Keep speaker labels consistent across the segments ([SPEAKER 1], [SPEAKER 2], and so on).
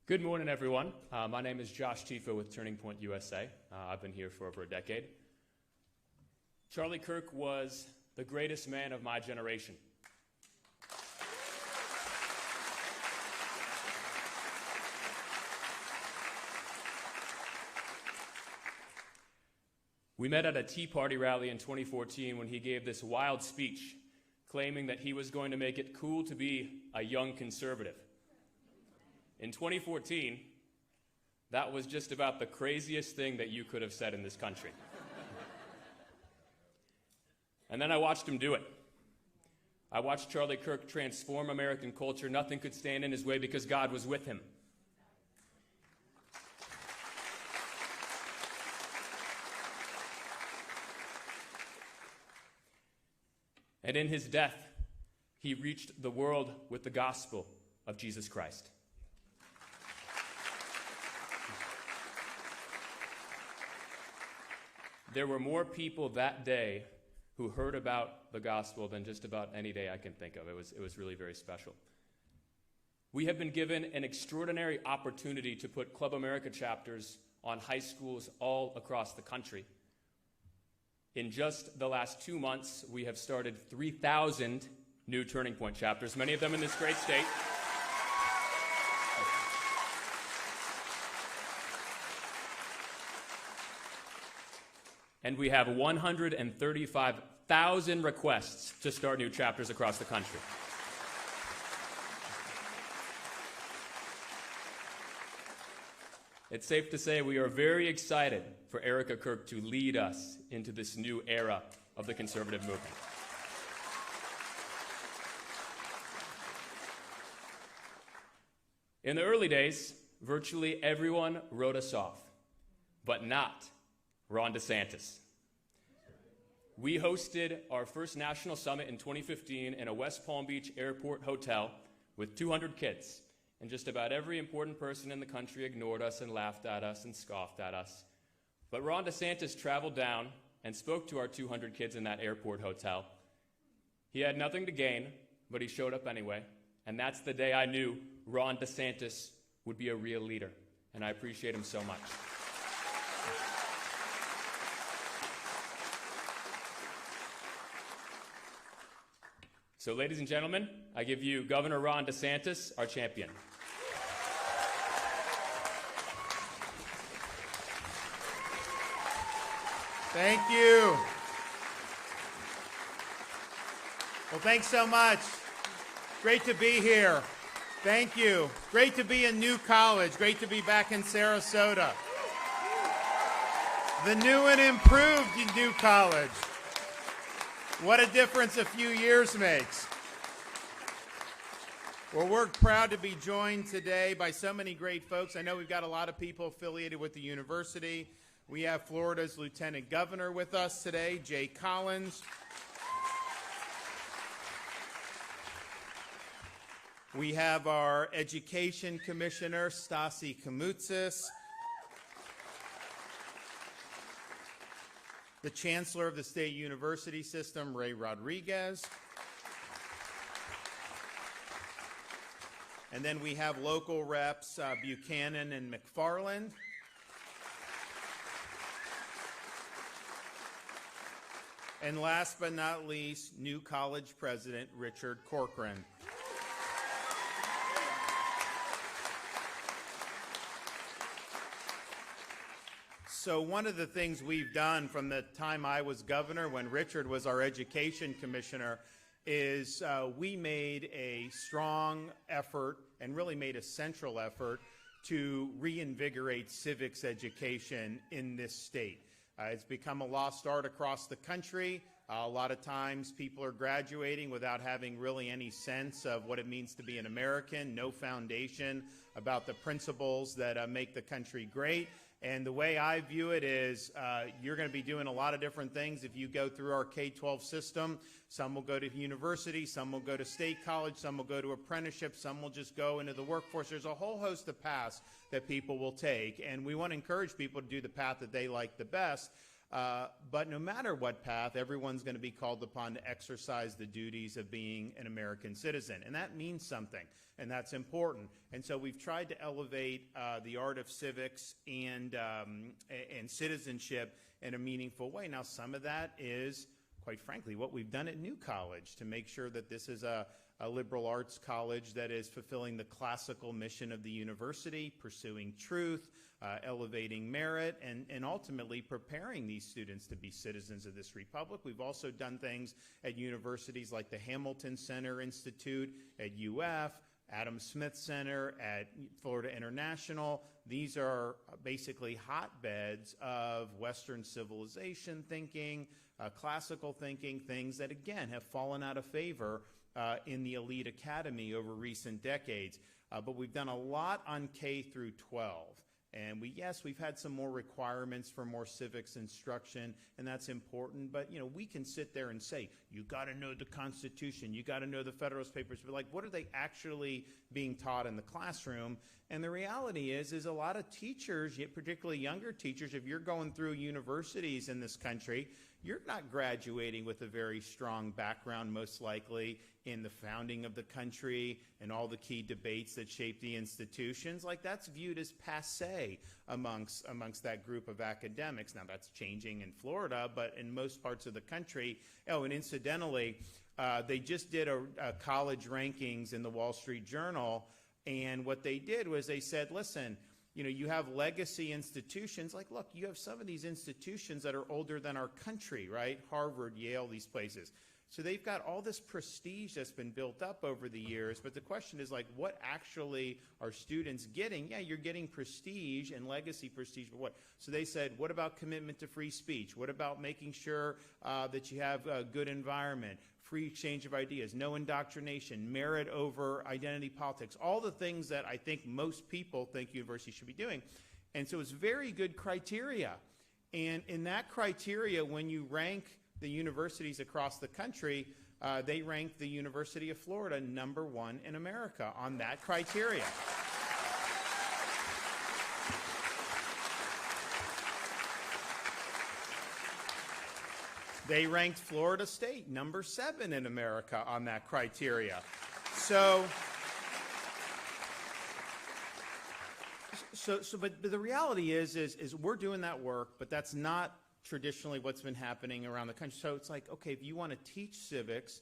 [SPEAKER 1] Good morning, everyone. My name is Josh Tifa with Turning Point USA. I've been here for over a decade. Charlie Kirk was the greatest man of my generation. We met at a Tea Party rally in 2014 when he gave this wild speech claiming that he was going to make it cool to be a young conservative. In 2014, that was just about the craziest thing that you could have said in this country. And then I watched him do it. I watched Charlie Kirk transform American culture. Nothing could stand in his way because God was with him. And in his death, he reached the world with the gospel of Jesus Christ. There were more people that day who heard about the gospel than just about any day I can think of. It was really very special. We have been given an extraordinary opportunity to put Club America chapters on high schools all across the country. In just the last 2 months, we have started 3,000 new Turning Point chapters, many of them in this great state. And we have 135,000 requests to start new chapters across the country. It's safe to say we are very excited for Erica Kirk to lead us into this new era of the conservative movement. In the early days, virtually everyone wrote us off, but not Ron DeSantis. We hosted our first national summit in 2015 in a West Palm Beach airport hotel with 200 kids, and just about every important person in the country ignored us and laughed at us and scoffed at us. But Ron DeSantis traveled down and spoke to our 200 kids in that airport hotel. He had nothing to gain, but he showed up anyway, and that's the day I knew Ron DeSantis would be a real leader, and I appreciate him so much. So, ladies and gentlemen, I give you Governor Ron DeSantis, our champion.
[SPEAKER 2] Thank you. Well, thanks so much. Great to be here. Thank you. Great to be in New College. Great to be back in Sarasota. The new and improved New College. What a difference a few years makes. Well, we're proud to be joined today by so many great folks. I know we've got a lot of people affiliated with the university. We have Florida's Lieutenant Governor with us today, Jay Collins. We have our Education Commissioner, Stasi Kamoutsis. The Chancellor of the State University System, Ray Rodriguez. And then we have local reps, Buchanan and McFarland. And last but not least, New College President, Richard Corcoran. So one of the things we've done from the time I was governor, when Richard was our education commissioner, is we made a strong effort and really made a central effort to reinvigorate civics education in this state. It's become a lost art across the country. A lot of times people are graduating without having really any sense of what it means to be an American, no foundation about the principles that make the country great. And the way I view it is you're going to be doing a lot of different things if you go through our K-12 system. Some will go to university, some will go to state college, some will go to apprenticeship, some will just go into the workforce. There's a whole host of paths that people will take, and we want to encourage people to do the path that they like the best. But no matter what path, everyone's going to be called upon to exercise the duties of being an American citizen. And that means something, and that's important. And so we've tried to elevate the art of civics and citizenship in a meaningful way. Now, some of that is, quite frankly, what we've done at New College to make sure that this is a liberal arts college that is fulfilling the classical mission of the university, pursuing truth, elevating merit, and ultimately preparing these students to be citizens of this republic. We've also done things at universities like the Hamilton Center Institute at UF, Adam Smith Center at Florida International. These are basically hotbeds of Western civilization thinking, classical thinking, things that, again, have fallen out of favor in the elite academy over recent decades. But we've done a lot on K through 12. And we've had some more requirements for more civics instruction, and that's important. But, we can sit there and say, you got to know the Constitution, you got to know the Federalist Papers. But, what are they actually being taught in the classroom? And the reality is a lot of teachers, particularly younger teachers, if you're going through universities in this country, you're not graduating with a very strong background, most likely, in the founding of the country and all the key debates that shape the institutions. That's viewed as passé amongst that group of academics. Now, that's changing in Florida, but in most parts of the country. Oh, and incidentally, they just did a college rankings in the Wall Street Journal, and what they did was they said, listen, you have legacy institutions. Look, you have some of these institutions that are older than our country, right? Harvard, Yale, these places. So they've got all this prestige that's been built up over the years, but the question is, what actually are students getting? Yeah, you're getting prestige and legacy prestige, but what? So they said, what about commitment to free speech? What about making sure that you have a good environment, free exchange of ideas, no indoctrination, merit over identity politics, all the things that I think most people think universities should be doing. And so it's very good criteria. And in that criteria, when you rank the universities across the country, they rank the University of Florida #1 in America on that criteria. They ranked Florida State #7 in America on that criteria. But the reality is we're doing that work, but that's not traditionally what's been happening around the country. So it's okay, if you want to teach civics,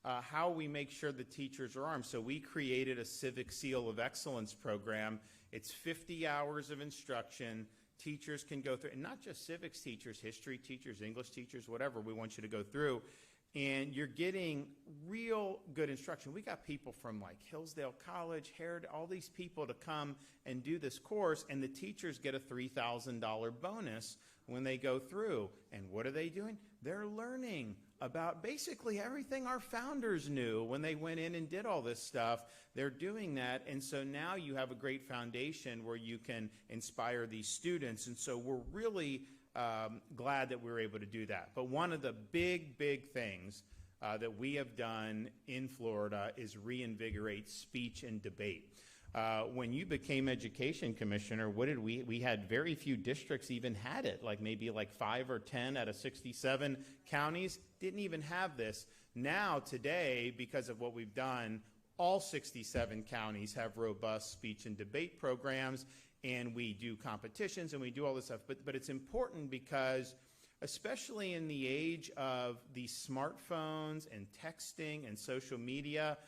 [SPEAKER 2] how we make sure the teachers are armed. So we created a Civic Seal of Excellence program. It's 50 hours of instruction. Teachers can go through, and not just civics teachers, history teachers, English teachers, whatever, we want you to go through. And you're getting real good instruction. We got people from Hillsdale College, Heritage, all these people to come and do this course, and the teachers get a $3,000 bonus when they go through. And what are they doing? They're learning about basically everything our founders knew when they went in and did all this stuff. They're doing that, and so now you have a great foundation where you can inspire these students. And so we're really glad that we were able to do that. But one of the big things that we have done in Florida is reinvigorate speech and debate. When you became education commissioner, what did we had very few districts even had it, maybe 5 or 10 out of 67 counties didn't even have this. Now, today, because of what we've done, all 67 counties have robust speech and debate programs, and we do competitions and we do all this stuff. But it's important because, especially in the age of these smartphones and texting and social media,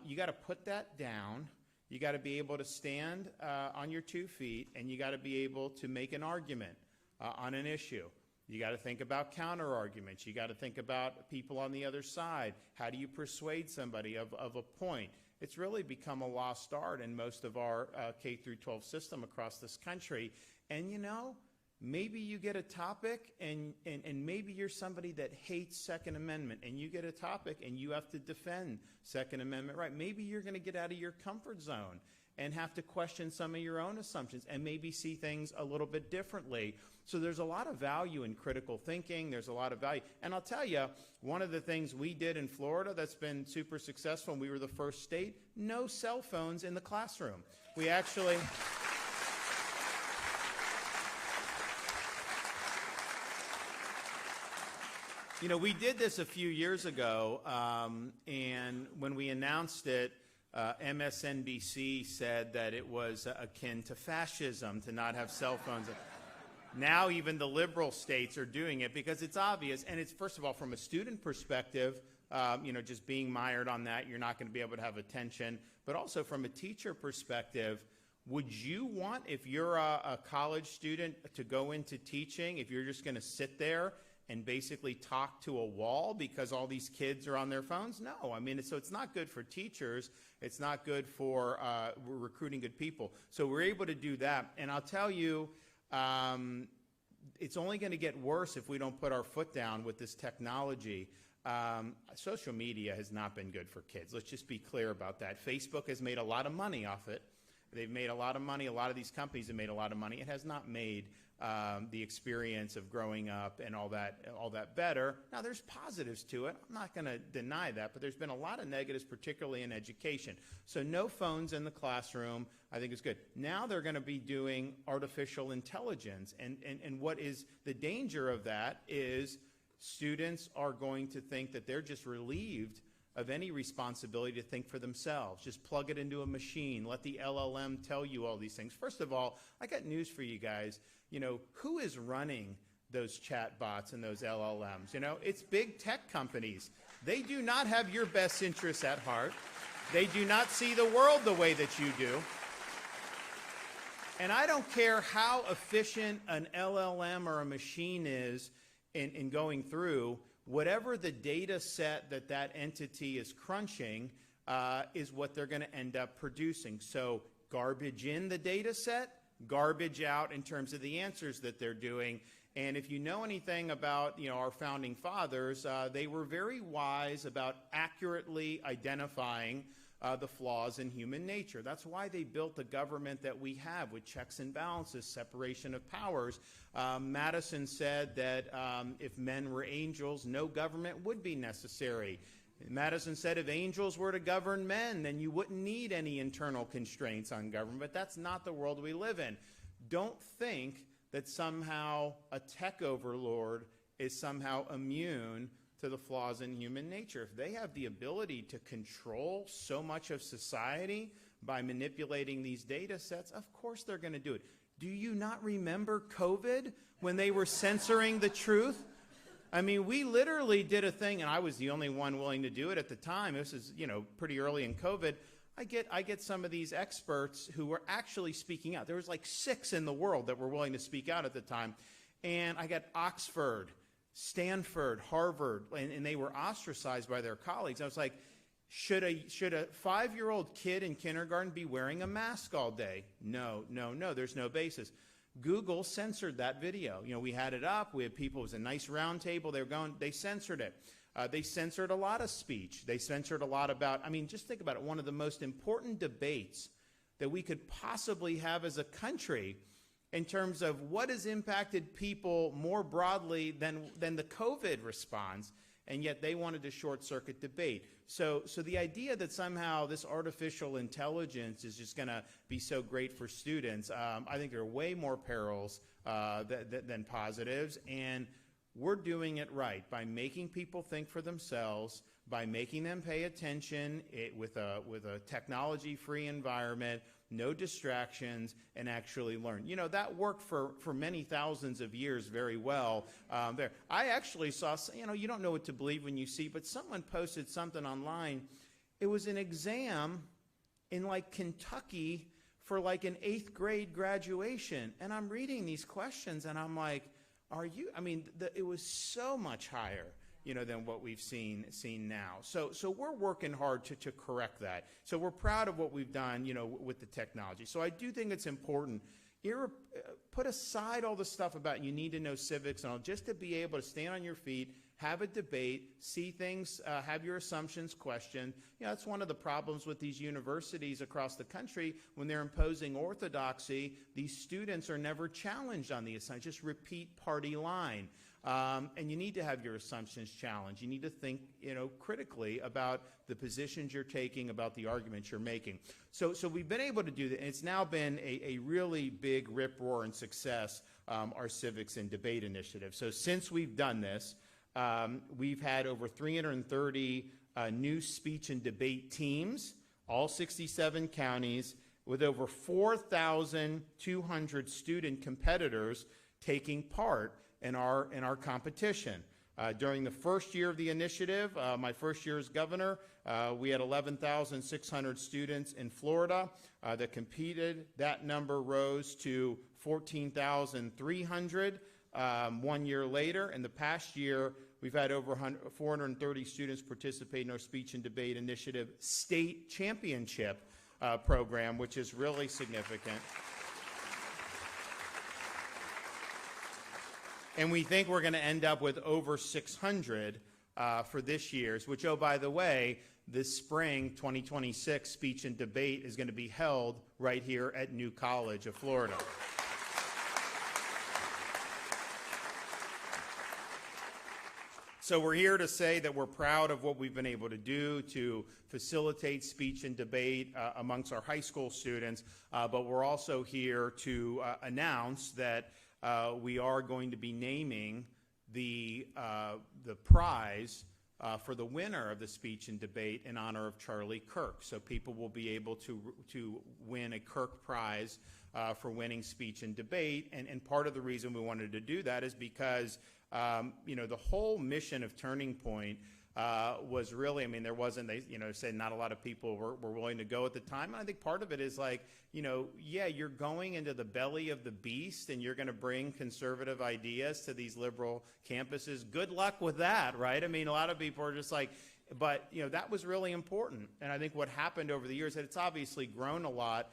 [SPEAKER 2] you got to put that down. You got to be able to stand on your 2 feet, and you got to be able to make an argument on an issue. You got to think about counter arguments. You got to think about people on the other side. How do you persuade somebody of a point? It's really become a lost art in most of our K through 12 system across this country. And maybe you get a topic and maybe you're somebody that hates Second Amendment, and you get a topic and you have to defend Second Amendment right. Maybe you're going to get out of your comfort zone and have to question some of your own assumptions and maybe see things a little bit differently. So there's a lot of value in critical thinking. There's a lot of value. And I'll tell you, one of the things we did in Florida that's been super successful, and we were the first state, no cell phones in the classroom. We actually... We did this a few years ago, and when we announced it, MSNBC said that it was akin to fascism to not have cell phones. Now even the liberal states are doing it because it's obvious, and it's, first of all, from a student perspective, just being mired on that, you're not going to be able to have attention. But also from a teacher perspective, would you want, if you're a college student, to go into teaching, if you're just going to sit there and basically talk to a wall because all these kids are on their phones? No. I mean, so it's not good for teachers. It's not good for recruiting good people. So we're able to do that. And I'll tell you, it's only going to get worse if we don't put our foot down with this technology. Social media has not been good for kids. Let's just be clear about that. Facebook has made a lot of money off it. They've made a lot of money. A lot of these companies have made a lot of money. It has not made the experience of growing up and all that better. Now, there's positives to it. I'm not going to deny that, but there's been a lot of negatives, particularly in education. So no phones in the classroom, I think is good. Now they're going to be doing artificial intelligence, and what is the danger of that is students are going to think that they're just relieved of any responsibility to think for themselves. Just plug it into a machine. Let the LLM tell you all these things. First of all, I got news for you guys. Who is running those chat bots and those LLMs? It's big tech companies. They do not have your best interests at heart. They do not see the world the way that you do. And I don't care how efficient an LLM or a machine is in going through, whatever the data set that entity is crunching is what they're going to end up producing. So garbage in the data set, garbage out in terms of the answers that they're doing. And if you know anything about our founding fathers, they were very wise about accurately identifying the flaws in human nature. That's why they built the government that we have with checks and balances, separation of powers. Madison said that if men were angels, no government would be necessary. Madison said if angels were to govern men, then you wouldn't need any internal constraints on government. But that's not the world we live in. Don't think that somehow a tech overlord is somehow immune to the flaws in human nature. If they have the ability to control so much of society by manipulating these data sets, of course they're going to do it. Do you not remember COVID when they were censoring the truth? I mean, we literally did a thing, and I was the only one willing to do it at the time. This is, pretty early in COVID. I get some of these experts who were actually speaking out. There was like 6 in the world that were willing to speak out at the time. And I got Oxford, Stanford, Harvard, and they were ostracized by their colleagues. I was like, should a 5-year-old kid in kindergarten be wearing a mask all day? No, there's no basis. Google censored that video. We had it up. We had people. It was a nice round table. They censored it. They censored a lot of speech. They censored a lot about, just think about it. One of the most important debates that we could possibly have as a country in terms of what has impacted people more broadly than the COVID response, and yet they wanted to short-circuit debate. So the idea that somehow this artificial intelligence is just going to be so great for students, I think there are way more perils than positives, and we're doing it right by making people think for themselves, by making them pay attention with a technology-free environment, no distractions, and actually learn. That worked for many thousands of years very well there. I actually saw, you don't know what to believe when you see, but someone posted something online. It was an exam in like Kentucky for like an 8th grade graduation. And I'm reading these questions and I'm like, it was so much higher than what we've seen now. So we're working hard to correct that. So we're proud of what we've done, with the technology. So I do think it's important. Put aside all the stuff about you need to know civics and all, just to be able to stand on your feet, have a debate, see things, have your assumptions questioned. That's one of the problems with these universities across the country. When they're imposing orthodoxy, these students are never challenged on the assumption. Just repeat party line. And you need to have your assumptions challenged. You need to think, critically about the positions you're taking, about the arguments you're making. So we've been able to do that, and it's now been a really big rip-roaring success, our Civics and Debate initiative. So since we've done this, we've had over 330 new speech and debate teams, all 67 counties, with over 4,200 student competitors taking part in our competition. During the first year of the initiative, my first year as governor, we had 11,600 students in Florida that competed. That number rose to 14,300 1 year later. In the past year, we've had over 430 students participate in our Speech and Debate Initiative State Championship program, which is really significant. And we think we're going to end up with over 600 for this year's, which, oh, by the way, this spring, 2026, Speech and Debate is going to be held right here at New College of Florida. So we're here to say that we're proud of what we've been able to do to facilitate speech and debate amongst our high school students, but we're also here to announce that we are going to be naming the prize for the winner of the speech and debate in honor of Charlie Kirk. So people will be able to win a Kirk Prize for winning speech and debate. And part of the reason we wanted to do that is because the whole mission of Turning Point was really, there wasn't, said not a lot of people were willing to go at the time. And I think part of it is like, you're going into the belly of the beast and you're going to bring conservative ideas to these liberal campuses. Good luck with that, right? A lot of people are just like, but, that was really important. And I think what happened over the years, and it's obviously grown a lot,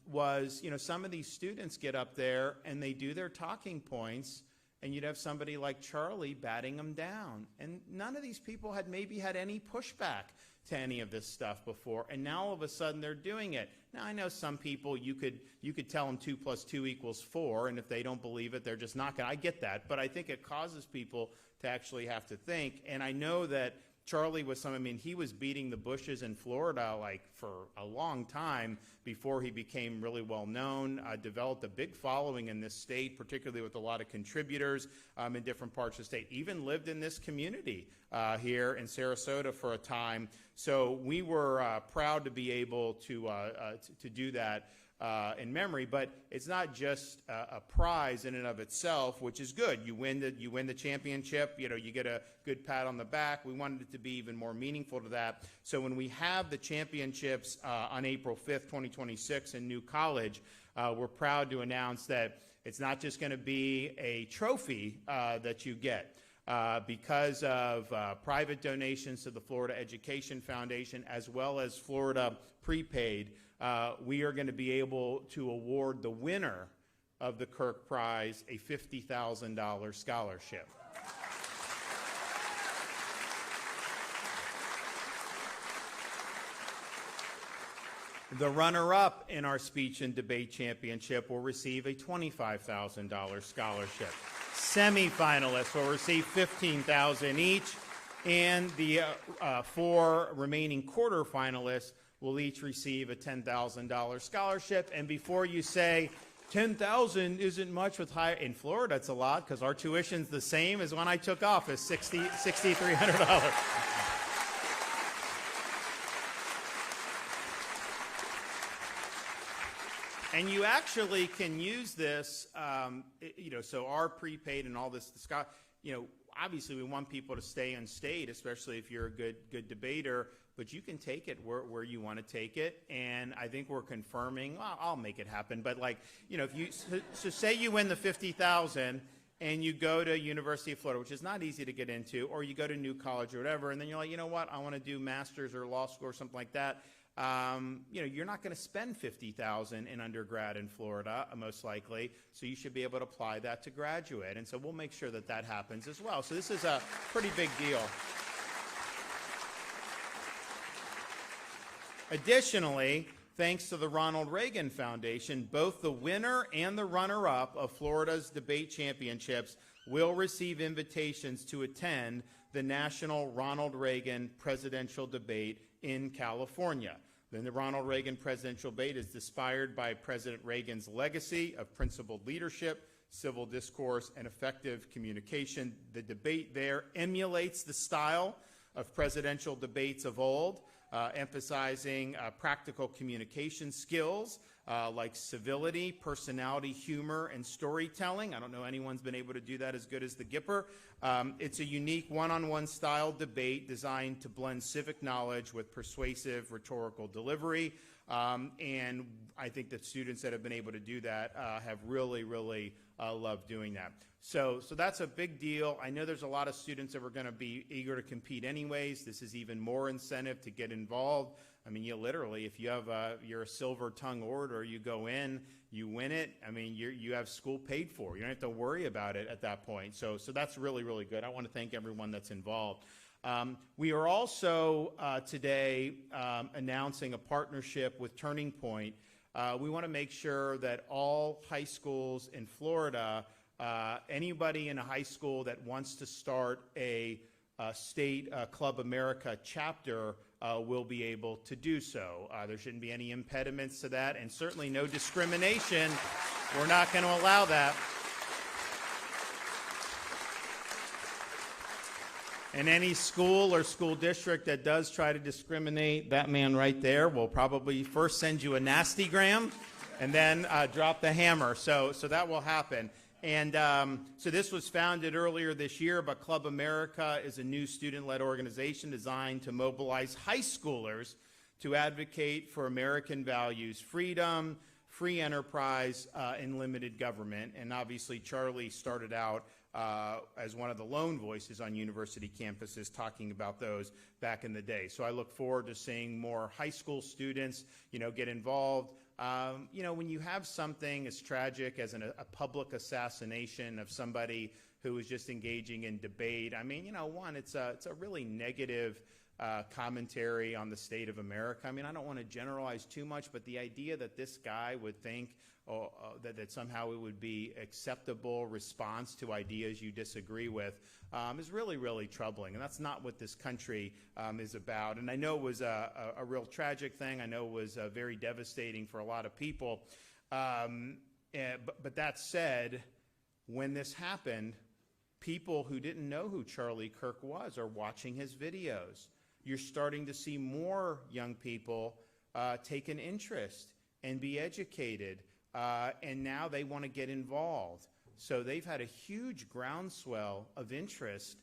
[SPEAKER 2] was, some of these students get up there and they do their talking points, and you'd have somebody like Charlie batting them down. And none of these people had maybe had any pushback to any of this stuff before, and now all of a sudden they're doing it. Now I know some people you could tell them 2 + 2 = 4, and if they don't believe it, they're just not going to. I get that, but I think it causes people to actually have to think. And I know that Charlie was he was beating the bushes in Florida like for a long time before he became really well known, developed a big following in this state, particularly with a lot of contributors in different parts of the state, even lived in this community here in Sarasota for a time. So we were proud to be able to do that in memory, but it's not just a prize in and of itself, which is good. You win the championship, you get a good pat on the back. We wanted it to be even more meaningful to that. So when we have the championships on April 5th, 2026 in New College, we're proud to announce that it's not just going to be a trophy that you get. Because of private donations to the Florida Education Foundation as well as Florida Prepaid, we are going to be able to award the winner of the Kirk Prize a $50,000 scholarship. The runner-up in our speech and debate championship will receive a $25,000 scholarship. Semi-finalists will receive $15,000 each, and the 4 remaining quarterfinalists will each receive a $10,000 scholarship. And before you say, $10,000 isn't much with high, in Florida it's a lot because our tuition's the same as when I took office, $6,300. And you actually can use this, so our prepaid and all this, obviously we want people to stay in state, especially if you're a good debater, but you can take it where you want to take it. And I think we're confirming, I'll make it happen, but so say you win the $50,000 and you go to University of Florida, which is not easy to get into, or you go to New College or whatever, and then you're like, you know what, I want to do master's or law school or something like that. You're not going to spend $50,000 in undergrad in Florida, most likely, so you should be able to apply that to graduate. And so we'll make sure that happens as well. So this is a pretty big deal. Additionally, thanks to the Ronald Reagan Foundation, both the winner and the runner-up of Florida's debate championships will receive invitations to attend the National Ronald Reagan Presidential Debate in California. Then the Ronald Reagan Presidential Debate is inspired by President Reagan's legacy of principled leadership, civil discourse, and effective communication. The debate there emulates the style of presidential debates of old, emphasizing practical communication skills like civility, personality, humor, and storytelling. I don't know anyone's been able to do that as good as the Gipper. It's a unique one-on-one style debate designed to blend civic knowledge with persuasive rhetorical delivery. And I think that students that have been able to do that have really loved doing that. So that's a big deal. I know there's a lot of students that were going to be eager to compete anyways. This is even more incentive to get involved. I mean, you literally, if you have you're a silver tongue orator, you go in, you win it. I mean, you have school paid for. You don't have to worry about it at that point. So that's really good. I want to thank everyone that's involved. We are also today announcing a partnership with Turning Point. We want to make sure that all high schools in Florida, anybody in a high school that wants to start a state Club America chapter will be able to do so. There shouldn't be any impediments to that, and certainly no discrimination. We're not going to allow that. And any school or school district that does try to discriminate, that man right there will probably first send you a nastygram and then drop the hammer. So that will happen. And so this was founded earlier this year, but Club America is a new student-led organization designed to mobilize high schoolers to advocate for American values, freedom, free enterprise, and limited government. And obviously, Charlie started out as one of the lone voices on university campuses talking about those back in the day. So I look forward to seeing more high school students, get involved. When you have something as tragic as a public assassination of somebody who was just engaging in debate, I mean, it's a really negative commentary on the state of America. I mean, I don't want to generalize too much, but the idea that this guy would think that somehow it would be acceptable response to ideas you disagree with is really troubling. And that's not what this country is about. And I know it was a real tragic thing. I know it was very devastating for a lot of people. But that said, when this happened, people who didn't know who Charlie Kirk was are watching his videos. You're starting to see more young people take an interest and be educated. And now they want to get involved. So they've had a huge groundswell of interest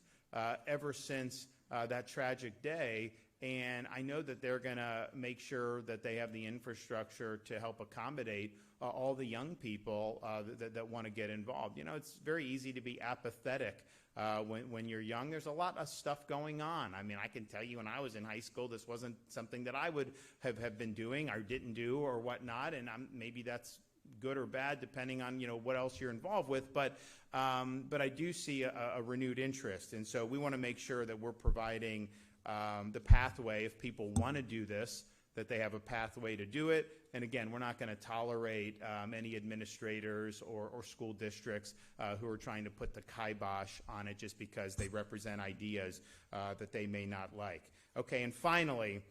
[SPEAKER 2] ever since that tragic day. And I know that they're going to make sure that they have the infrastructure to help accommodate all the young people that want to get involved. It's very easy to be apathetic when you're young. There's a lot of stuff going on. I mean, I can tell you when I was in high school, this wasn't something that I would have been doing or didn't do or whatnot. And maybe that's good or bad, depending on what else you're involved with, but I do see a renewed interest, and so we want to make sure that we're providing the pathway if people want to do this, that they have a pathway to do it. And again, we're not going to tolerate any administrators or school districts who are trying to put the kibosh on it just because they represent ideas that they may not like. Okay, and finally,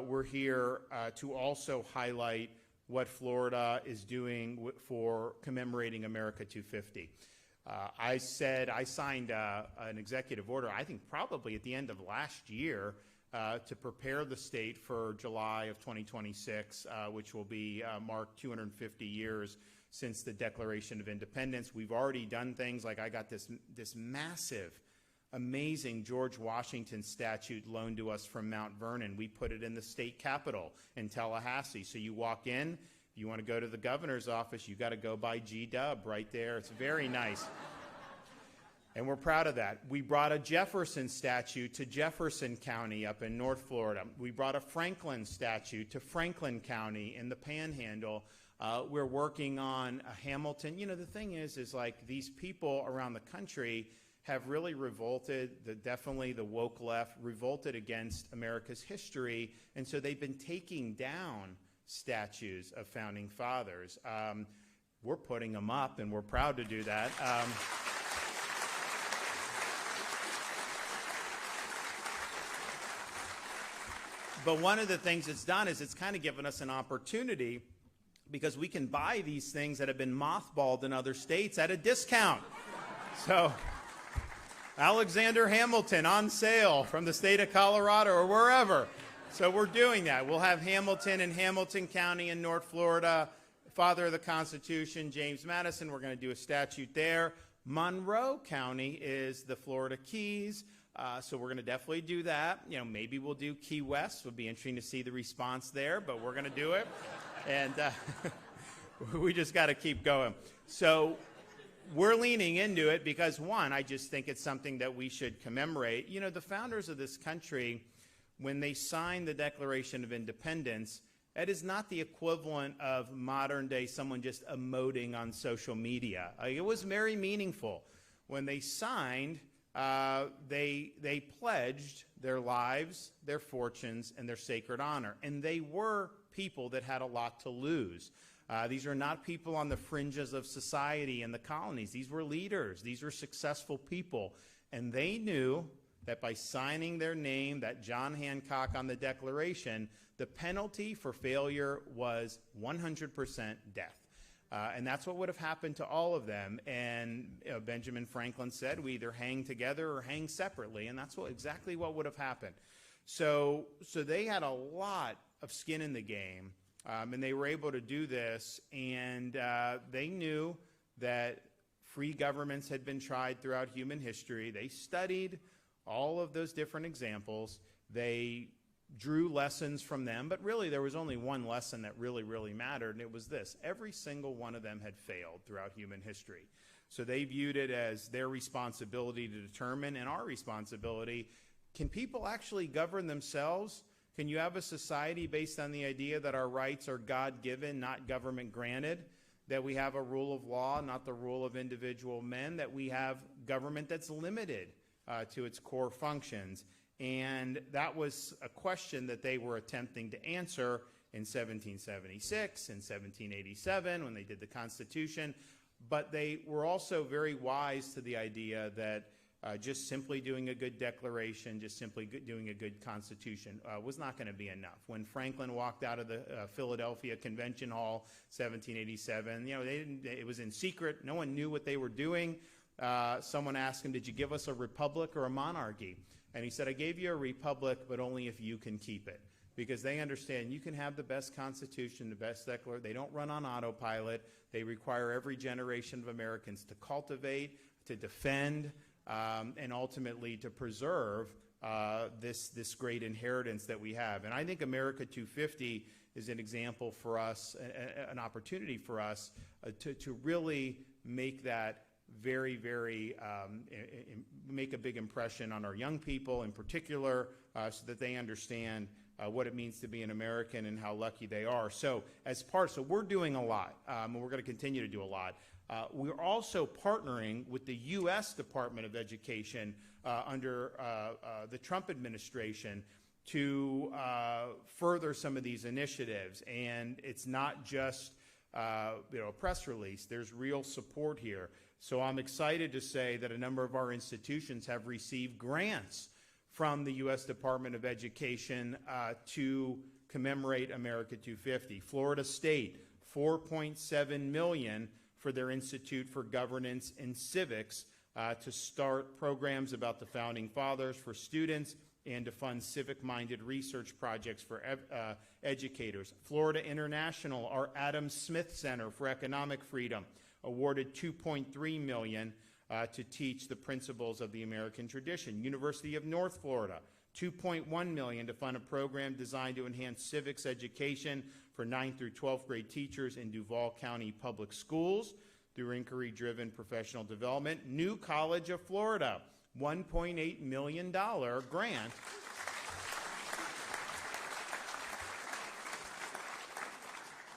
[SPEAKER 2] we're here to also highlight what Florida is doing for commemorating America 250. I signed an executive order, I think probably at the end of last year, to prepare the state for July of 2026, which will be marked 250 years since the Declaration of Independence. We've already done things like I got this massive, amazing George Washington statue loaned to us from Mount Vernon. We put it in the state capitol in Tallahassee. So you walk in, if you want to go to the governor's office, you got to go by G-Dub right there. It's very nice. And we're proud of that. We brought a Jefferson statue to Jefferson County up in North Florida. We brought a Franklin statue to Franklin County in the Panhandle. We're working on a Hamilton. The thing is like these people around the country have really revolted, definitely the woke left, revolted against America's history, and so they've been taking down statues of founding fathers. We're putting them up, and we're proud to do that. But one of the things it's done is it's kind of given us an opportunity, because we can buy these things that have been mothballed in other states at a discount. So Alexander Hamilton on sale from the state of Colorado or wherever. So we're doing that. We'll have Hamilton in Hamilton County in North Florida, father of the Constitution, James Madison. We're going to do a statute there. Monroe County is the Florida Keys. So we're going to definitely do that. You know, maybe we'll do Key West. It would be interesting to see the response there, but we're going to do it. And we just got to keep going. So we're leaning into it because, one, I just think it's something that we should commemorate. You know, the founders of this country, when they signed the Declaration of Independence, that is not the equivalent of modern day someone just emoting on social media. It was very meaningful. When they signed, they pledged their lives, their fortunes, and their sacred honor. And they were people that had a lot to lose. These are not people on the fringes of society in the colonies. These were leaders. These were successful people. And they knew that by signing their name, that John Hancock on the Declaration, the penalty for failure was 100% death. And that's what would have happened to all of them. And Benjamin Franklin said, we either hang together or hang separately. And that's exactly what would have happened. So they had a lot of skin in the game. And they were able to do this. And they knew that free governments had been tried throughout human history. They studied all of those different examples. They drew lessons from them, but really there was only one lesson that really mattered, and it was this: every single one of them had failed throughout human history. So they viewed it as their responsibility to determine, and our responsibility, can people actually govern themselves? Can you have a society based on the idea that our rights are God-given, not government-granted? That we have a rule of law, not the rule of individual men? That we have government that's limited to its core functions? And that was a question that they were attempting to answer in 1776, in 1787, when they did the Constitution. But they were also very wise to the idea that just simply doing a good declaration, just simply doing a good Constitution was not going to be enough. When Franklin walked out of the Philadelphia Convention Hall, 1787, you know, it was in secret. No one knew what they were doing. Someone asked him, did you give us a republic or a monarchy? And he said, I gave you a republic, but only if you can keep it. Because they understand you can have the best Constitution, the best Declaration. They don't run on autopilot. They require every generation of Americans to cultivate, to defend, and ultimately to preserve this great inheritance that we have. And I think America 250 is an example for us, an opportunity for us to really make that very make a big impression on our young people in particular, so that they understand what it means to be an American and how lucky they are. So we're doing a lot, and we're going to continue to do a lot. We're also partnering with the U.S. Department of Education under the Trump administration to further some of these initiatives. And it's not just a press release. There's real support here. So I'm excited to say that a number of our institutions have received grants from the U.S. Department of Education to commemorate America 250. Florida State, $4.7 million for their Institute for Governance and Civics to start programs about the Founding Fathers for students and to fund civic-minded research projects for educators. Florida International, our Adam Smith Center for Economic Freedom, awarded $2.3 million to teach the principles of the American tradition. University of North Florida, $2.1 million to fund a program designed to enhance civics education for 9th through 12th grade teachers in Duval County Public Schools through inquiry-driven professional development. New College of Florida, $1.8 million grant.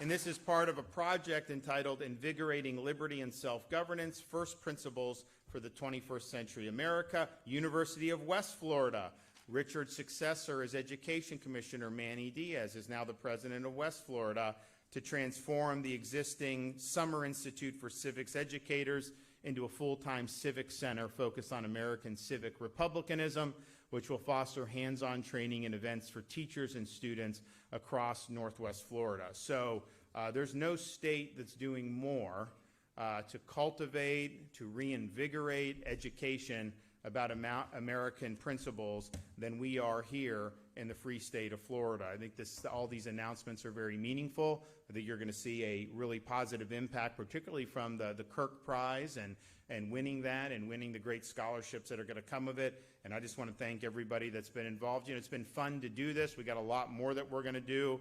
[SPEAKER 2] And this is part of a project entitled Invigorating Liberty and Self-Governance, First Principles for the 21st Century America. University of West Florida. Richard's successor as Education Commissioner, Manny Diaz, is now the president of West Florida, to transform the existing Summer Institute for Civics Educators into a full-time civic center focused on American civic republicanism, which will foster hands-on training and events for teachers and students across Northwest Florida. So There's no state that's doing more to cultivate, to reinvigorate education about American principles than we are here in the free state of Florida. I think all these announcements are very meaningful. I think you're going to see a really positive impact, particularly from the Kirk Prize and winning that and winning the great scholarships that are going to come of it. And I just want to thank everybody that's been involved. It's been fun to do this. We got a lot more that we're going to do,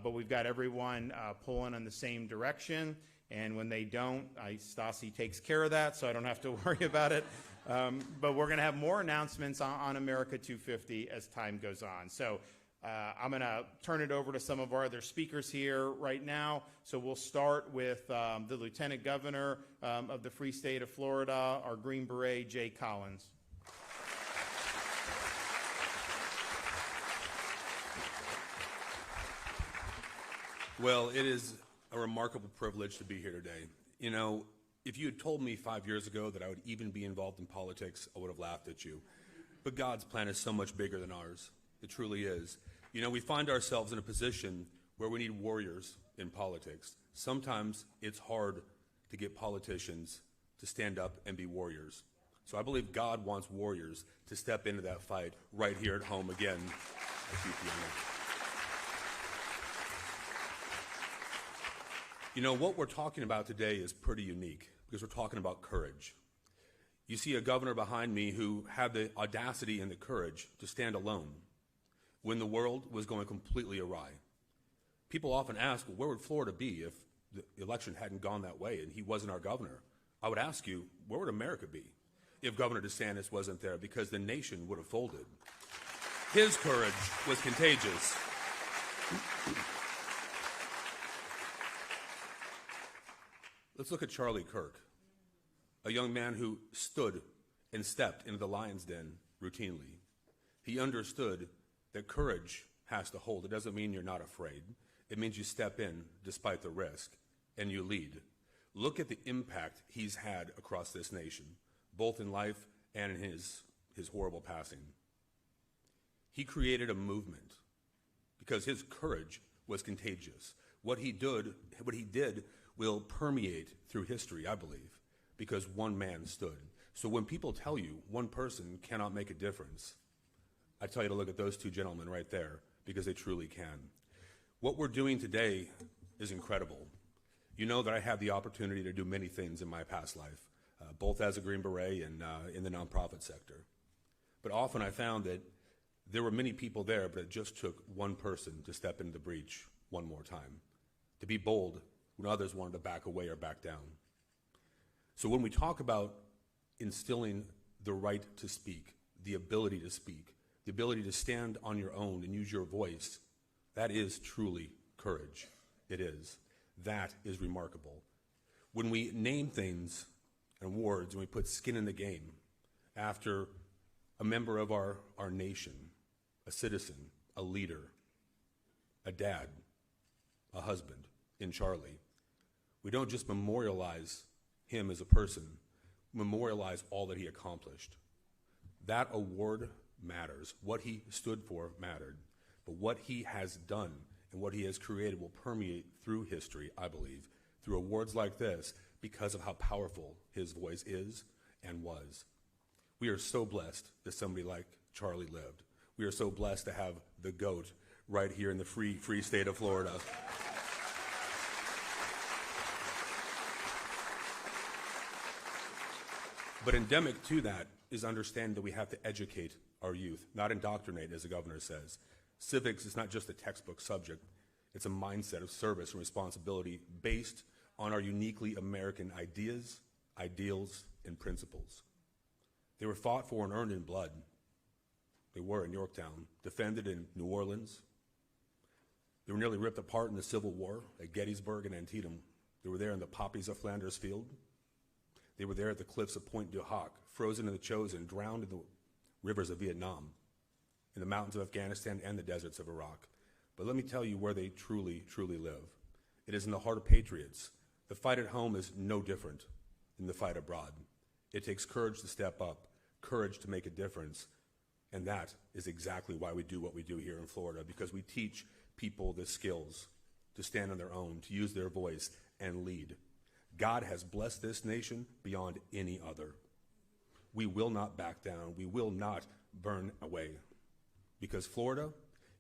[SPEAKER 2] but we've got everyone pulling in the same direction. And when they don't, Stasi takes care of that, so I don't have to worry about it. But we're going to have more announcements on America 250 as time goes on. So I'm going to turn it over to some of our other speakers here right now. So we'll start with the Lieutenant Governor of the Free State of Florida, our Green Beret, Jay Collins.
[SPEAKER 3] Well, it is a remarkable privilege to be here today. You know, if you had told me 5 years ago that I would even be involved in politics, I would have laughed at you. But God's plan is so much bigger than ours. It truly is. You know, we find ourselves in a position where we need warriors in politics. Sometimes it's hard to get politicians to stand up and be warriors. So I believe God wants warriors to step into that fight right here at home again. You know, what we're talking about today is pretty unique because we're talking about courage. You see a governor behind me who had the audacity and the courage to stand alone when the world was going completely awry. People often ask, well, where would Florida be if the election hadn't gone that way and he wasn't our governor? I would ask you, where would America be if Governor DeSantis wasn't there? Because the nation would have folded. His courage was contagious. Let's look at Charlie Kirk, a young man who stood and stepped into the lion's den routinely. He understood that courage has to hold. It doesn't mean you're not afraid. It means you step in despite the risk and you lead. Look at the impact he's had across this nation, both in life and in his horrible passing. He created a movement because his courage was contagious. What he did will permeate through history, I believe, because one man stood. So when people tell you one person cannot make a difference, I tell you to look at those two gentlemen right there because they truly can. What we're doing today is incredible. You know that I had the opportunity to do many things in my past life, both as a Green Beret and in the nonprofit sector. But often I found that there were many people there, but it just took one person to step into the breach one more time, to be bold when others wanted to back away or back down. So when we talk about instilling the right to speak, the ability to speak, the ability to stand on your own and use your voice, that is truly courage. It is. That is remarkable. When we name things and words and we put skin in the game after a member of our nation, a citizen, a leader, a dad, a husband in Charlie, we don't just memorialize him as a person, memorialize all that he accomplished. That award matters. What he stood for mattered. But what he has done and what he has created will permeate through history, I believe, through awards like this because of how powerful his voice is and was. We are so blessed that somebody like Charlie lived. We are so blessed to have the GOAT right here in the free state of Florida. But endemic to that is understanding that we have to educate our youth, not indoctrinate, as the governor says. Civics is not just a textbook subject. It's a mindset of service and responsibility based on our uniquely American ideas, ideals, and principles. They were fought for and earned in blood. They were in Yorktown, defended in New Orleans. They were nearly ripped apart in the Civil War at Gettysburg and Antietam. They were there in the poppies of Flanders Field. They were there at the cliffs of Pointe du Hoc, frozen in the Chosin, drowned in the rivers of Vietnam, in the mountains of Afghanistan and the deserts of Iraq. But let me tell you where they truly, truly live. It is in the heart of patriots. The fight at home is no different than the fight abroad. It takes courage to step up, courage to make a difference, and that is exactly why we do what we do here in Florida, because we teach people the skills to stand on their own, to use their voice and lead. God has blessed this nation beyond any other. We will not back down. We will not burn away, because Florida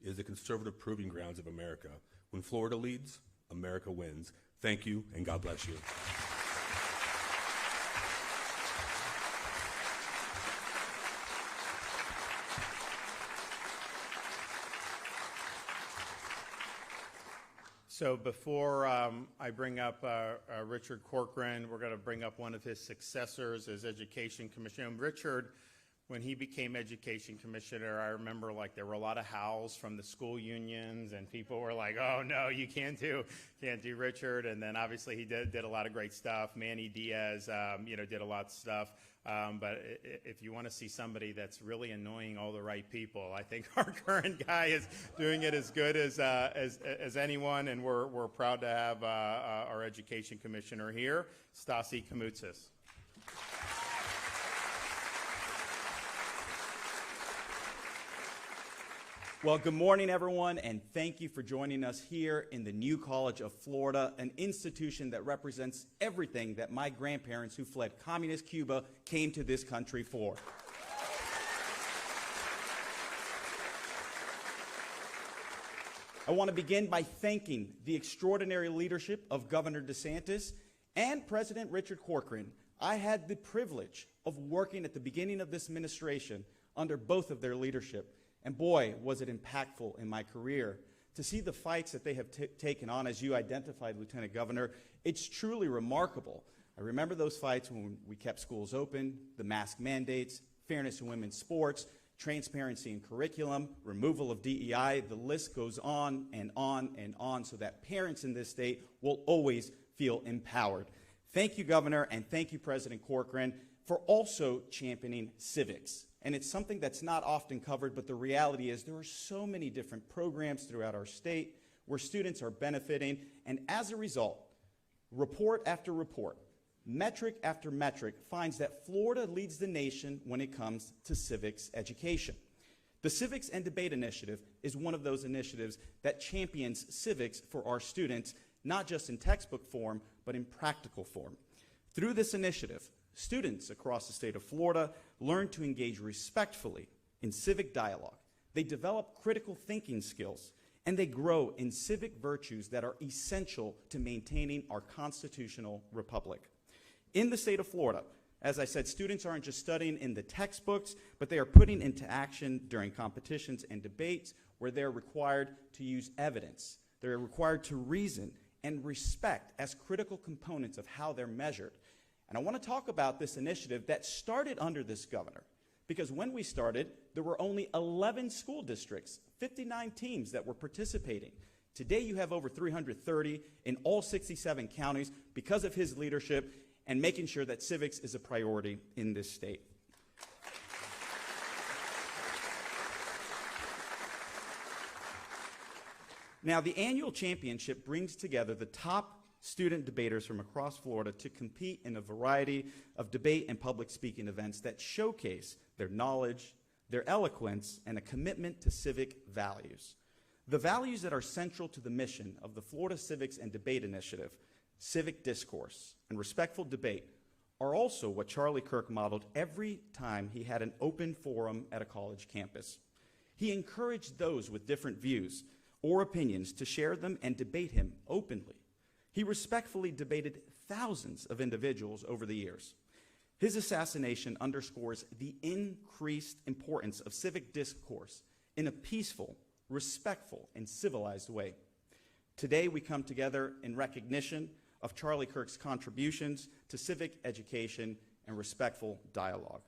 [SPEAKER 3] is the conservative proving grounds of America. When Florida leads, America wins. Thank you, and God bless you.
[SPEAKER 2] So before I bring up Richard Corcoran, we're going to bring up one of his successors as Education Commissioner. And Richard, when he became Education Commissioner, I remember like there were a lot of howls from the school unions, and people were like, "Oh no, you can't do Richard." And then obviously he did a lot of great stuff. Manny Diaz, did a lot of stuff. But if you want to see somebody that's really annoying all the right people, I think our current guy is doing it as good as anyone, and we're proud to have our Education Commissioner here, Stasi Kamoutsis.
[SPEAKER 4] Well, good morning, everyone, and thank you for joining us here in the New College of Florida, an institution that represents everything that my grandparents who fled communist Cuba came to this country for. I want to begin by thanking the extraordinary leadership of Governor DeSantis and President Richard Corcoran. I had the privilege of working at the beginning of this administration under both of their leadership. And boy, was it impactful in my career. To see the fights that they have taken on, as you identified, Lieutenant Governor, it's truly remarkable. I remember those fights when we kept schools open, the mask mandates, fairness in women's sports, transparency in curriculum, removal of DEI. The list goes on and on and on, so that parents in this state will always feel empowered. Thank you, Governor, and thank you, President Corcoran, for also championing civics. And it's something that's not often covered, but the reality is there are so many different programs throughout our state where students are benefiting, and as a result, report after report, metric after metric finds that Florida leads the nation when it comes to civics education. The Civics and Debate Initiative is one of those initiatives that champions civics for our students, not just in textbook form, but in practical form. Through this initiative, students across the state of Florida learn to engage respectfully in civic dialogue. They develop critical thinking skills, and they grow in civic virtues that are essential to maintaining our constitutional republic. In the state of Florida, as I said, students aren't just studying in the textbooks, but they are putting into action during competitions and debates where they're required to use evidence. They're required to reason and respect as critical components of how they're measured. And I want to talk about this initiative that started under this governor, because when we started, there were only 11 school districts, 59 teams that were participating. Today, you have over 330 in all 67 counties because of his leadership and making sure that civics is a priority in this state. Now, the annual championship brings together the top student debaters from across Florida to compete in a variety of debate and public speaking events that showcase their knowledge, their eloquence, and a commitment to civic values. The values that are central to the mission of the Florida Civics and Debate Initiative, civic discourse and respectful debate, are also what Charlie Kirk modeled every time he had an open forum at a college campus. He encouraged those with different views or opinions to share them and debate him openly. He respectfully debated thousands of individuals over the years. His assassination underscores the increased importance of civic discourse in a peaceful, respectful, and civilized way. Today, we come together in recognition of Charlie Kirk's contributions to civic education and respectful dialogue.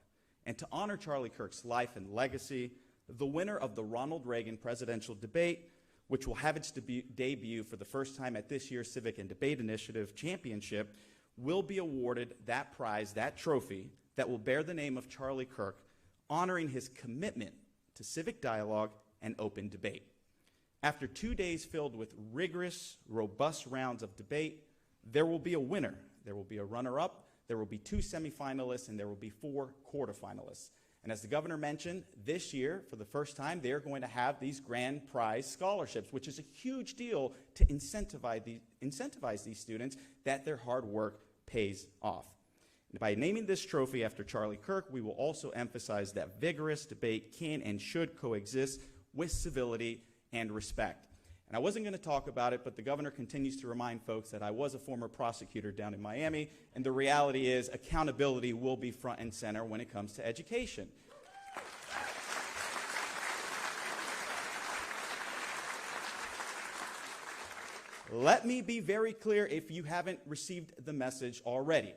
[SPEAKER 4] And to honor Charlie Kirk's life and legacy, the winner of the Ronald Reagan presidential debate, which will have its debut for the first time at this year's Civic and Debate Initiative Championship, will be awarded that prize, that trophy, that will bear the name of Charlie Kirk, honoring his commitment to civic dialogue and open debate. After 2 days filled with rigorous, robust rounds of debate, there will be a winner, there will be a runner-up, there will be 2 semifinalists, and there will be 4 quarterfinalists. And as the governor mentioned, this year, for the first time, they're going to have these grand prize scholarships, which is a huge deal to incentivize these students that their hard work pays off. And by naming this trophy after Charlie Kirk, we will also emphasize that vigorous debate can and should coexist with civility and respect. And I wasn't going to talk about it, but the governor continues to remind folks that I was a former prosecutor down in Miami, and the reality is accountability will be front and center when it comes to education. Let me be very clear if you haven't received the message already.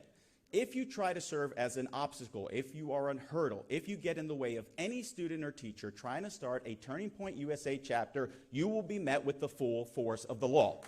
[SPEAKER 4] If you try to serve as an obstacle, if you are a hurdle, if you get in the way of any student or teacher trying to start a Turning Point USA chapter, you will be met with the full force of the law.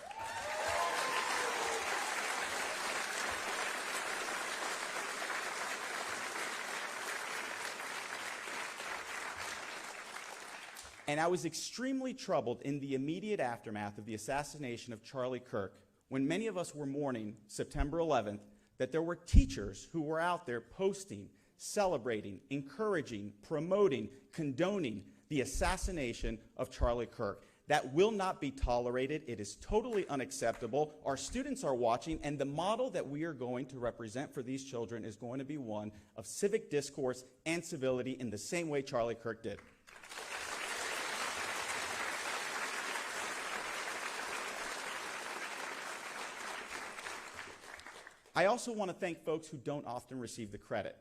[SPEAKER 4] And I was extremely troubled in the immediate aftermath of the assassination of Charlie Kirk, when many of us were mourning September 11th, that there were teachers who were out there posting, celebrating, encouraging, promoting, condoning the assassination of Charlie Kirk. That will not be tolerated. It is totally unacceptable. Our students are watching, and the model that we are going to represent for these children is going to be one of civic discourse and civility in the same way Charlie Kirk did. I also want to thank folks who don't often receive the credit.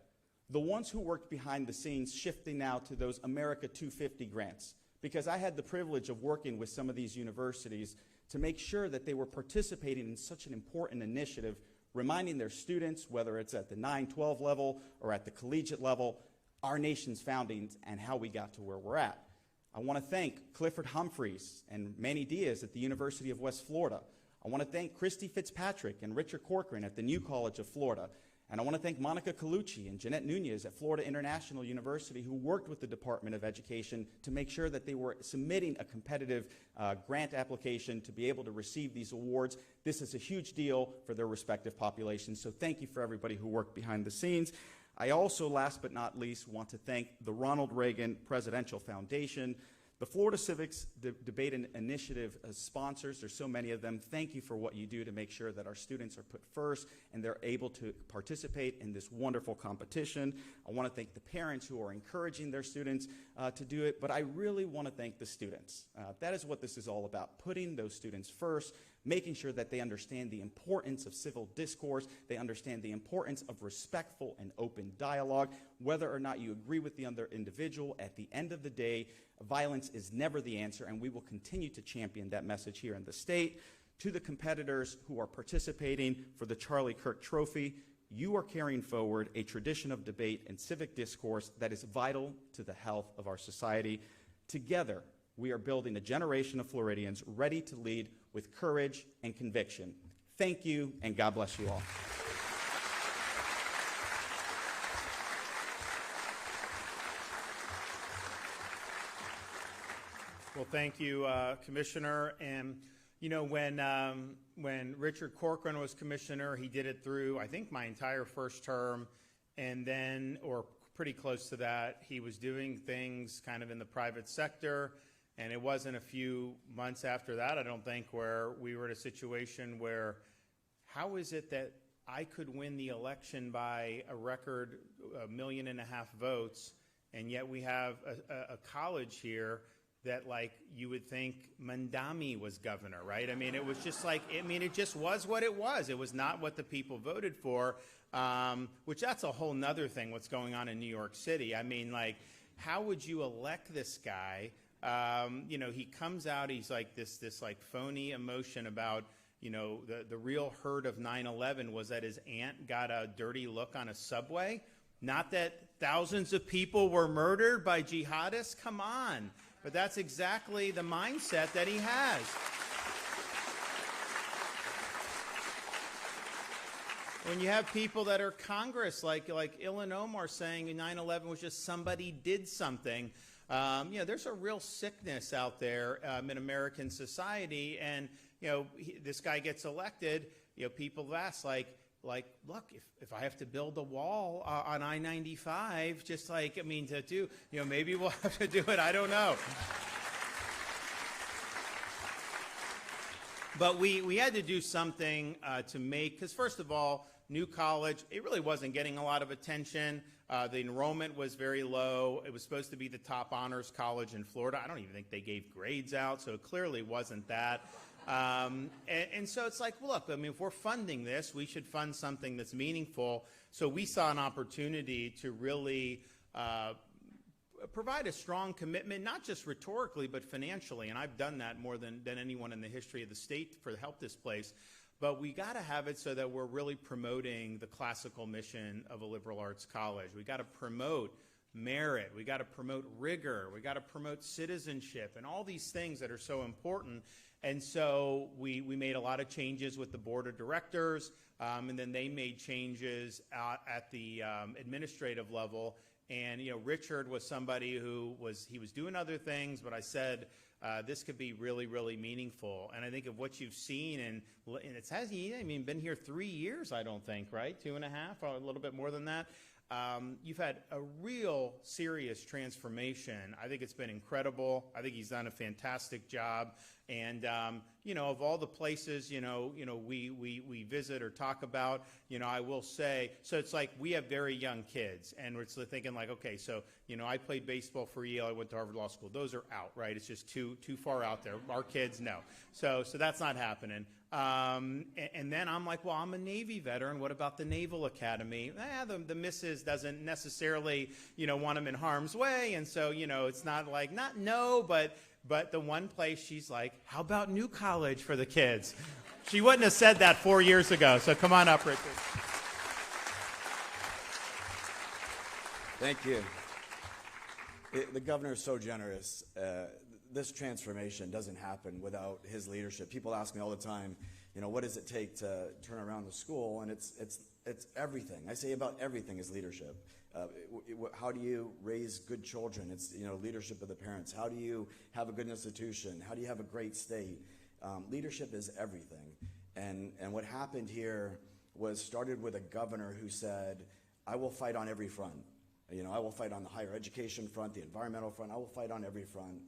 [SPEAKER 4] The ones who worked behind the scenes, shifting now to those America 250 grants, because I had the privilege of working with some of these universities to make sure that they were participating in such an important initiative, reminding their students, whether it's at the 9-12 level or at the collegiate level, our nation's foundings and how we got to where we're at. I want to thank Clifford Humphreys and Manny Diaz at the University of West Florida. I want to thank Christy Fitzpatrick and Richard Corcoran at the New College of Florida. And I want to thank Monica Colucci and Jeanette Nunez at Florida International University, who worked with the Department of Education to make sure that they were submitting a competitive grant application to be able to receive these awards. This is a huge deal for their respective populations, so thank you for everybody who worked behind the scenes. I also, last but not least, want to thank the Ronald Reagan Presidential Foundation, the Florida Civics Debate Initiative sponsors. There's so many of them. Thank you for what you do to make sure that our students are put first and they're able to participate in this wonderful competition. I want to thank the parents who are encouraging their students to do it, but I really want to thank the students. That is what this is all about, putting those students first, making sure that they understand the importance of civil discourse, they understand the importance of respectful and open dialogue. Whether or not you agree with the other individual, at the end of the day, violence is never the answer, and we will continue to champion that message here in the state. To the competitors who are participating for the Charlie Kirk Trophy, you are carrying forward a tradition of debate and civic discourse that is vital to the health of our society. Together, we are building a generation of Floridians ready to lead with courage and conviction. Thank you, and God bless you all.
[SPEAKER 2] Well, thank you, Commissioner. And you know, when Richard Corcoran was commissioner, he did it through, I think, my entire first term, and then, or pretty close to that, he was doing things kind of in the private sector. And it wasn't a few months after that, I don't think, where we were in a situation where, how is it that I could win the election by a record 1.5 million votes, and yet we have a college here that, like, you would think Mandami was governor, right? I mean, it was just like, I mean, it just was what it was. It was not what the people voted for, which that's a whole nother thing, what's going on in New York City. I mean, like, how would you elect this guy? You know, he comes out, he's like this like phony emotion about, you know, the real hurt of 9/11 was that his aunt got a dirty look on a subway. Not that thousands of people were murdered by jihadists. Come on. But that's exactly the mindset that he has. When you have people that are Congress, like Ilhan Omar, saying 9/11 was just somebody did something, you know, there's a real sickness out there in American society. And, you know, this guy gets elected, you know, people have asked, like, like, look, if I have to build a wall on I-95, just like, I mean, to do, you know, maybe we'll have to do it. I don't know. But we had to do something to make, because first of all, New College, it really wasn't getting a lot of attention. The enrollment was very low. It was supposed to be the top honors college in Florida. I don't even think they gave grades out, so it clearly wasn't that. And so it's like, look, I mean, if we're funding this, we should fund something that's meaningful. So we saw an opportunity to really provide a strong commitment, not just rhetorically, but financially. And I've done that more than anyone in the history of the state to help this place. But we got to have it so that we're really promoting the classical mission of a liberal arts college. We got to promote merit. We got to promote rigor. We got to promote citizenship and all these things that are so important. And so we made a lot of changes with the board of directors, and then they made changes at the administrative level. And, you know, Richard was somebody who was doing other things, but I said, this could be really, really meaningful. And I think of what you've seen, and it has, I mean, been here 3 years, I don't think, right? 2.5, or a little bit more than that. You've had a real serious transformation. I think it's been incredible. I think he's done a fantastic job. And, you know, of all the places, we visit or talk about, you know, I will say, so it's like we have very young kids, and we're thinking like, okay, so, you know, I played baseball for Yale, I went to Harvard Law School. Those are out, right? It's just too far out there. Our kids, no. So that's not happening. And then I'm like, well, I'm a Navy veteran. What about the Naval Academy? The missus doesn't necessarily, you know, want them in harm's way. And so, you know, it's not like, not no, but the one place she's like, how about New College for the kids? She wouldn't have said that 4 years ago. So come on up, Richard.
[SPEAKER 5] Thank you. The governor is so generous. This transformation doesn't happen without his leadership. People ask me all the time, you know, what does it take to turn around the school? And it's everything. I say about everything is leadership. How do you raise good children? It's, you know, leadership of the parents. How do you have a good institution? How do you have a great state? Leadership is everything. And what happened here was started with a governor who said, I will fight on every front. You know, I will fight on the higher education front, the environmental front. I will fight on every front.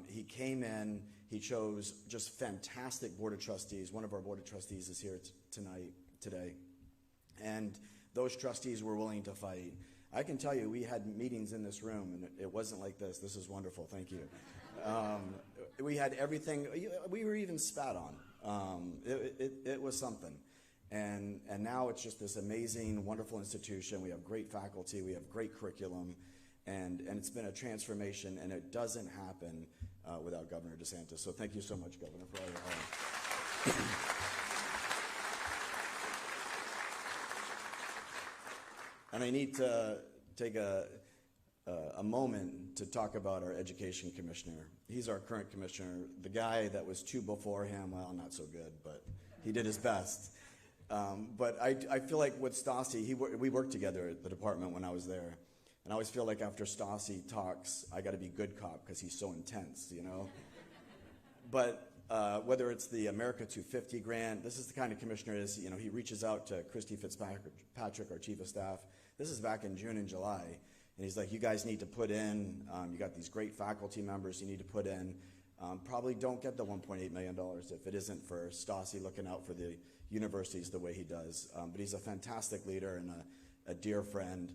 [SPEAKER 5] He came in, he chose just fantastic board of trustees. One of our board of trustees is here today. And those trustees were willing to fight. I can tell you, we had meetings in this room, and it wasn't like this. This is wonderful, thank you. We had everything, we were even spat on. It was something. And now it's just this amazing, wonderful institution. We have great faculty, we have great curriculum, and it's been a transformation, and it doesn't happen without Governor DeSantis. So thank you so much, Governor, for all your help. And I need to take a moment to talk about our education commissioner. He's our current commissioner. The guy that was two before him, well, not so good, but he did his best. But I feel like with Stassi, we worked together at the department when I was there. And I always feel like after Stassi talks, I got to be good cop because he's so intense, you know. But whether it's the America 250 grant, this is the kind of commissioner is, you know, he reaches out to Christy Fitzpatrick, our chief of staff. This is back in June and July. And he's like, you guys need to put in, you got these great faculty members you need to put in. Probably don't get the $1.8 million if it isn't for Stassi looking out for the universities the way he does. But he's a fantastic leader and a dear friend.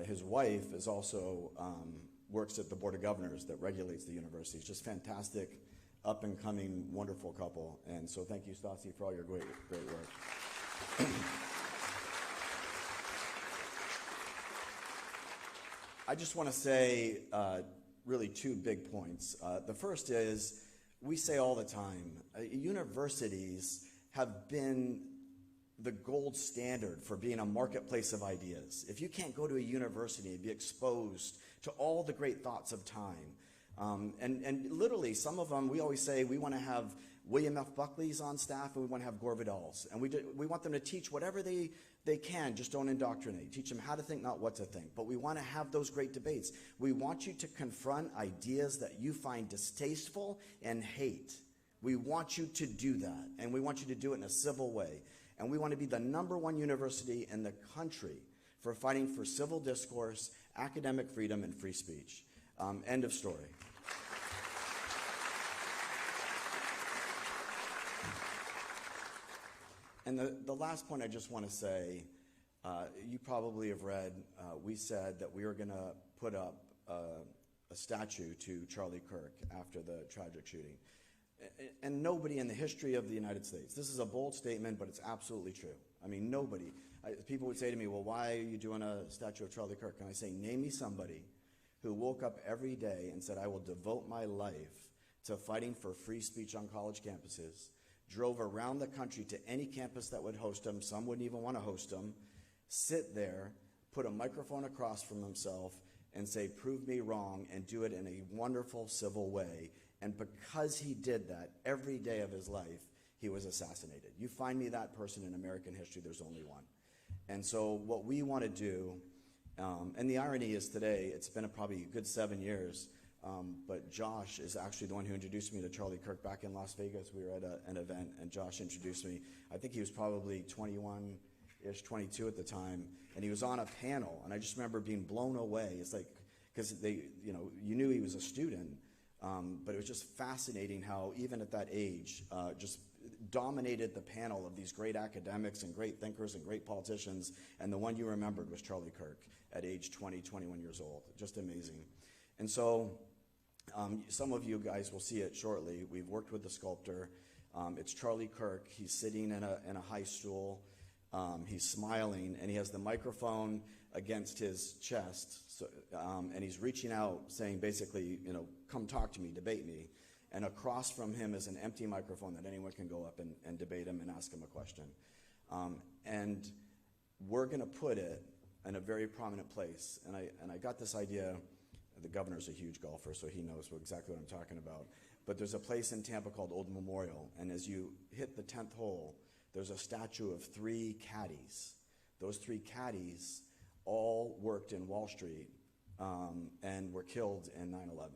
[SPEAKER 5] His wife is also works at the Board of Governors that regulates the universities. Just fantastic, up-and-coming, wonderful couple. And so thank you, Stassi, for all your great work. I just want to say really two big points. The first is, we say all the time, universities have been the gold standard for being a marketplace of ideas. If you can't go to a university and be exposed to all the great thoughts of time, and literally some of them, we always say we want to have William F. Buckley's on staff and we want to have Gore Vidal's. And we want them to teach whatever they can, just don't indoctrinate. Teach them how to think, not what to think. But we want to have those great debates. We want you to confront ideas that you find distasteful and hate. We want you to do that, and we want you to do it in a civil way. And we want to be the #1 university in the country for fighting for civil discourse, academic freedom, and free speech. End of story. And the last point I just want to say, you probably have read, we said that we were going to put up a statue to Charlie Kirk after the tragic shooting. And nobody in the history of the United States, this is a bold statement, but it's absolutely true. I mean, nobody. People would say to me, well, why are you doing a statue of Charlie Kirk? And I say, name me somebody who woke up every day and said, I will devote my life to fighting for free speech on college campuses, drove around the country to any campus that would host him, some wouldn't even want to host him, sit there, put a microphone across from himself, and say, prove me wrong, and do it in a wonderful civil way. And because he did that every day of his life, he was assassinated. You find me that person in American history, there's only one. And so what we want to do, and the irony is today, it's been probably a good 7 years, but Josh is actually the one who introduced me to Charlie Kirk back in Las Vegas. We were at an event, and Josh introduced me. I think he was probably 21-ish, 22 at the time, and he was on a panel, and I just remember being blown away. It's like, because you knew he was a student, but it was just fascinating how even at that age, just dominated the panel of these great academics and great thinkers and great politicians, and the one you remembered was Charlie Kirk at age 20, 21 years old. Just amazing. And so some of you guys will see it shortly. We've worked with the sculptor. It's Charlie Kirk. He's sitting in a high stool. He's smiling, and he has the microphone against his chest, and he's reaching out saying basically, come talk to me, debate me. And across from him is an empty microphone that anyone can go up and debate him and ask him a question. And we're going to put it in a very prominent place. And I got this idea. The governor's a huge golfer, so he knows exactly what I'm talking about. But there's a place in Tampa called Old Memorial, and as you hit the 10th hole, there's a statue of 3 caddies. Those 3 caddies all worked in Wall Street and were killed in 9/11.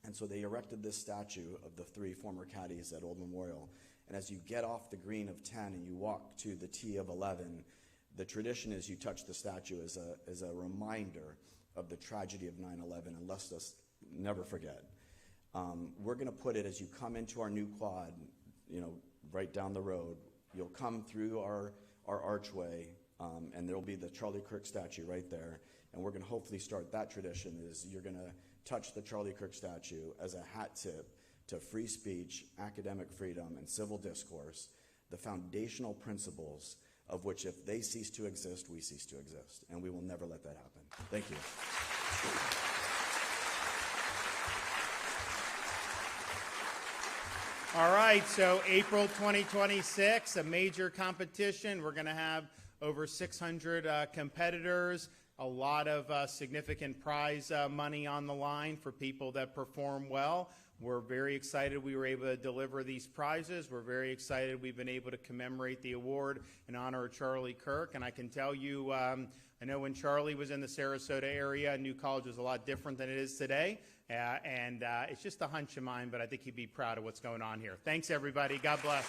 [SPEAKER 5] And so they erected this statue of the 3 former caddies at Old Memorial. And as you get off the green of 10 and you walk to the tee of 11, the tradition is you touch the statue as a reminder of the tragedy of 9/11, and let's just never forget. We're going to put it as you come into our new quad, right down the road. You'll come through our archway, and there'll be the Charlie Kirk statue right there. And we're going to hopefully start that tradition is you're going to touch the Charlie Kirk statue as a hat tip to free speech, academic freedom, and civil discourse, the foundational principles of which if they cease to exist, we cease to exist. And we will never let that happen. Thank you.
[SPEAKER 2] All right, so April 2026, a major competition. We're going to have over 600 competitors, a lot of significant prize money on the line for people that perform well. We're very excited we were able to deliver these prizes. We're very excited we've been able to commemorate the award in honor of Charlie Kirk. And I can tell you, I know when Charlie was in the Sarasota area, New College was a lot different than it is today. And it's just a hunch of mine, but I think he'd be proud of what's going on here. Thanks, everybody. God bless.